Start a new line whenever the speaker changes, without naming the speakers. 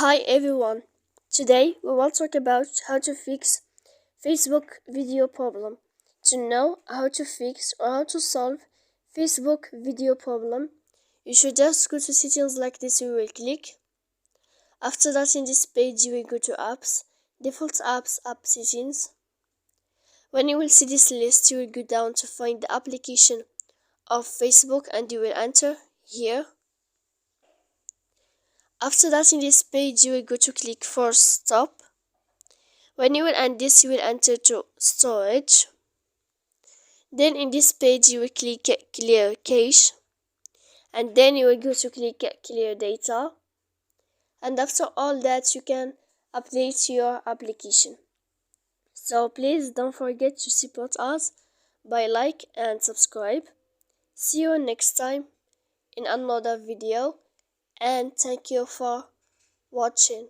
Hi everyone. Today we will talk about how to fix Facebook video problem. To know how to fix or how to solve Facebook video problem, you should just go to settings like this. You will click. After that, in this page you will go to apps, default apps, app settings. When you will see this list, you will go down to find the application of Facebook and you will enter here. After that, in this page you will go to click for stop. When you will end this, you will enter to storage. Then in this page you will click clear cache, and then you will go to click clear data, and after all that you can update your application. So please don't forget to support us by like and subscribe. See you next time in another video, and thank you for watching.